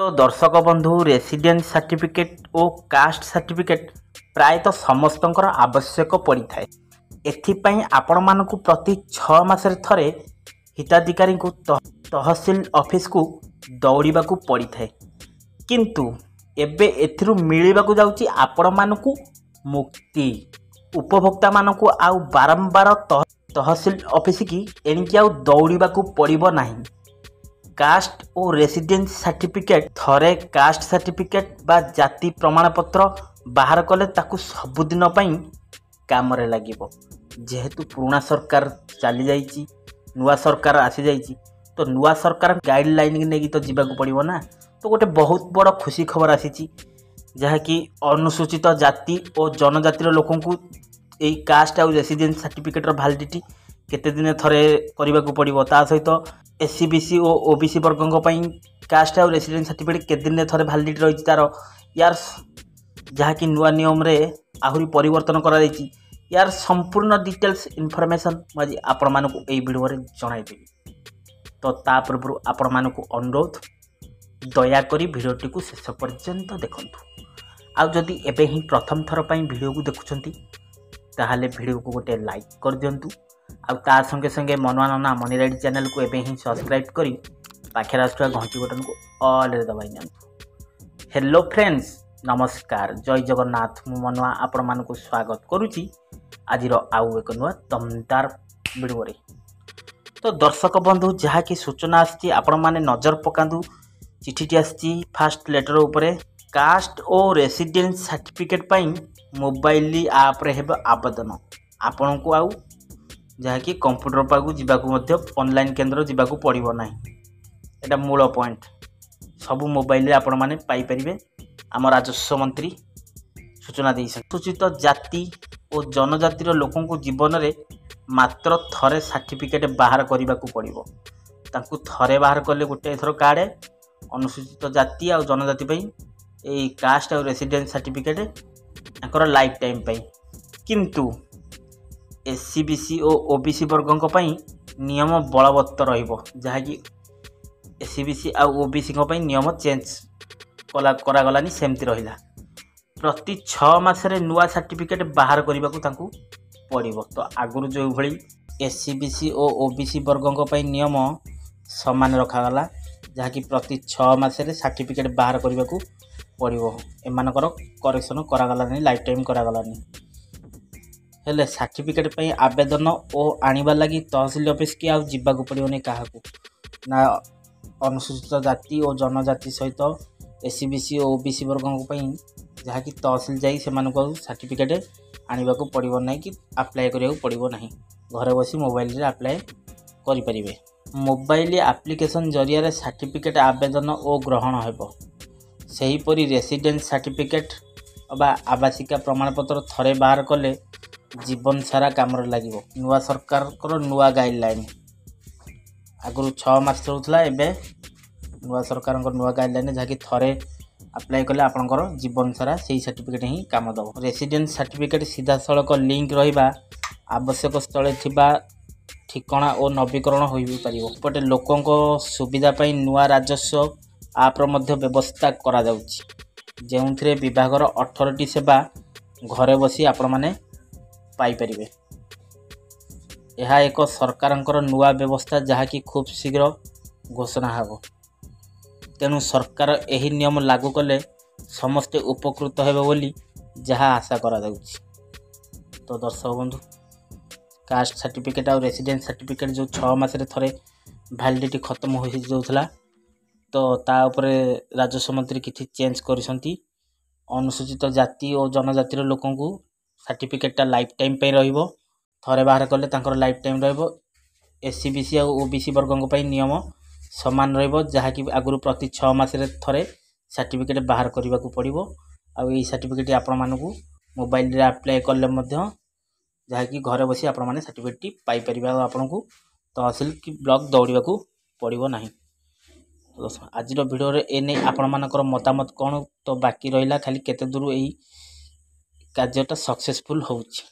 तो दर्शक बंधु रेसिडेंस सर्टिफिकेट और कास्ट सर्टिफिकेट प्रायतः समस्तंकर आवश्यक पड़ी थाए। एथिपाई आपण मानकु प्रति 6 मासरे थरे हिताधिकारी को तहसील ऑफिस को दौड़िबा को पड़ी थाए, किंतु एबे एथिरु मिलिबा को जाउची आपण मानकु मुक्ति। उपभोक्ता मानकु आउ बारंबार तहसील ऑफिस की एणिकी आउ दौड़िबा को पड़िबो नाही। कास्ट और रेसिडेंस सर्टिफिकेट थरे कास्ट सर्टिफिकेट बा जाति प्रमाणपत्र बाहर कले ताकू सबुदिन पई काम रे लागिबो। जेहेतु पुराना सरकार चली जाइची, नुआ सरकार आसी जाइची, तो नुआ सरकार गाइडलाइन नेगी तो जीवाक पड़िबो ना। तो गोटे बहुत बड़ खुशी खबर आसीची जहा कि अनुसूचित जाति और जनजातिर लोकों को यही कास्ट और रेसिडेंस सर्टिफिकेट वैलिडिटी केते दिन थरे करने को पड़ो। ता सहित एससीबीसी और ओबीसी वर्गों कास्ट और रेसिडेंस सर्टिफिकेट केते दिन थरे वैलिडिटी रही तार यार जहा कि नुआ नियम रे आहुरी परिवर्तन करा जायछि। यार संपूर्ण डिटेल्स इनफॉरमेशन मुझे आपण मानकु एई वीडियो रे जणाइदेबी। तो ता पूर्व आपण मानकु अनुरोध दयाकोरी वीडियोटी को शेष पर्यंत देखंतु। आ जदि एबे ही प्रथम थर पई वीडियो को देखुछंती ताहाले वीडियो को गोटे लाइक कर दियंतु। आ ता संगे संगे मनवा नना मनी राइड चैनल को एबे ही सब्सक्राइब करी पाखे आसुवा घंटी बटन को ऑल रे दबाई दियंतु। हेलो फ्रेंड्स, नमस्कार, जय जगन्नाथ। मु मनवा आपण मानकु स्वागत करूची आजिर आउ एक नुआ दमदार वीडियो रे। तो दर्शक बंधु जहा कि सूचना आछि आपण माने नजर पकांदु। चिठीटी आछि फास्ट लेटर उपरे कास्ट और रेसिडेंस सर्टिफिकेट पाई मोबाइल आप रे हेबो आवेदन। आपण को आउ जहा कि कंप्यूटर पाकू जीवाकू मध्य ऑनलाइन केंद्र जीवाकू पड़िबो नाही। एटा मूल पॉइंट सब मोबाइल रे आपण माने पाई परिबे। आम राजस्व मंत्री सूचना दी सूचित जाति और जनजातिर लोकों को जीवन रे मात्र थरे सर्टिफिकेट बाहर करने को पड़ो। तांकु थरे बाहर कले गोटे थर काढ़े अनुसूचित जाति और जनजाति यही कास्ट और रेसिडेंस सर्टिफिकेट लाइफ टाइम पाई। किंतु एससीबीसी और ओबीसी वर्गों नियम बलवत्तर रहिबो, जहाँकि एससीबीसी और ओबीसी नियम चेंज करागलानी सेमती रहिला। प्रति 6 मासरे नुआ सर्टिफिकेट बाहर करने को पड़ो। तो आगुरी जो भली एससीबीसी और ओबीसी वर्गों नियम सामान रखागला, जहाँकि प्रति 6 मासरे सर्टिफिकेट बाहर करने को पड़ो। एमानकर करेक्शन करागलानी, लाइफ टाइम करागलानी। हेले सर्टिफिकेट पे आवेदन और आनिबा लगी तहसील ऑफिस की आउ जीवाकू पड़ोनी काहाकू ना। अनुसूचित जाति और जनजाति सहित एससीबीसी और ओबीसी वर्गों जहाँकि तहसील जाई सेमानकू सर्टिफिकेट आनिबाकू पड़ो ना कि अप्लाई करिया पड़ो ना। घरे बसी मोबाइल रे अप्लाई करि परिबे। मोबाइल एप्लिकेशन जरिया रे सर्टिफिकेट आवेदन और ग्रहण हेबो। सेहीपरि रेसिडेंस सर्टिफिकेट बा आवासिका प्रमाणपत्र थरे बाहर कले जीवन सारा काम लगे। नुआ सरकार को नुआ गाइडलाइन आगुरी 6 मास चलूला, एबे नुआ सरकार नुआ गाइडलाइन जहाँकि थरे अप्लाई कले आपंकर जीवन सारा से सर्टिफिकेट ही काम दब। रेसिडेंस सर्टिफिकेट सीधा सड़क लिंक रहा आवश्यक स्थले थिबा ठिकाना और नवीकरण हो पारे। लोकों सुविधा पाई नुआ राजस्व आप्र मध्य व्यवस्था करा जाउछि, जेउथिरे विभागर 18टी सेवा घरे बसी आपण माने पाई परिबे। यह एक सरकारंकर नुआ व्यवस्था जहाँकि खूब शीघ्र घोषणा हेबो। तेणु सरकार यही नियम लागू कले समस्ते उपकृत हेबे बोली जहाँ आशा करा जाउछि। तो दर्शक बंधु, कास्ट सर्टिफिकेट और रेसिडेंस सर्टिफिकेट जो 6 मासरे थरे वैलिडिटी खत्म हो जाउथला, तो ता उपरे राजस्व मंत्री किछि चेंज करिसंती। अनुसूचित जाति और जनजातिर लोकों को सर्टिफिकेटा लाइफ टाइम पे रहिबो। थरे बाहर कले तांकर लाइफ टाइम रहिबो। एससीबीसी और ओबीसी वर्गों पई नियम समान रहिबो, जहाँकि आगुरी प्रति 6 मासरे थरे सर्टिफिकेट बाहर करने को पड़ो। आउ यही सर्टिफिकेट आपण मानकु मोबाइल रे अप्लाई कले मध्य जहाँकि घरे बसी आपण माने सर्टिफिकेट पाई परिबा। आपन को तहसील की ब्लॉक दौड़िबा को पड़ो नाही। आज वीडियो रे एने आपण मानकर मतामत कौन, तो बाकी रहिला खाली केते दूर यही कार्यटा सक्सेसफुल होउछि।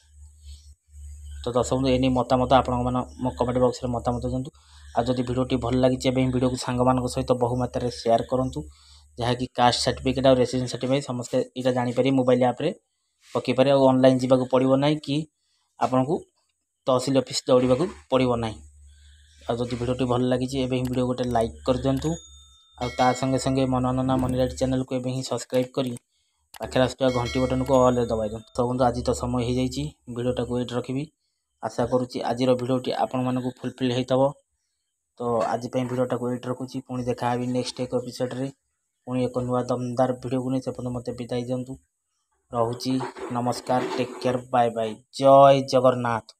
तो दर्शक एने मतामत आपण मो कमेंट बॉक्स रे मतामत दियंतु। आ जदि वीडियोटी भल लगी वीडियो को सांग मान सहित बहु मात्रा रे शेयर करंतु, जहाँकि कास्ट सर्टिफिकेट और रेसिडेंस सर्टिफिकेट समस्ते यहाँ जापर मोबाइल आप्रे पकईपर ऑनलाइन जावाक पड़ो ना कि आपन को तहसिल ऑफिस दौड़ा पड़ो ना। आदि भिडियो भल लगी भिडियो गोटे लाइक कर दिंतु आ संगे संगे मनोनना मनी राइट चैनल को एवं सब्सक्राइब करी पाखे आसुवा घंटी बटन को ऑल दबाई दिखाँ। तो आज तो समय हो जाइए भिडियोटा को ये रखी आशा करुँची आज भिडियोटी आपण मानक फुलफिल होता। तो आज भिडियोटा को ये रखुच्छी पुणी देखा नेक्स्ट एक एपिसोड रे पुणी एक नुआ दमदार भिडियो को नहीं से मत विदाई दिंतु। रोची नमस्कार टेक केयर बाय बाय जय जगन्नाथ।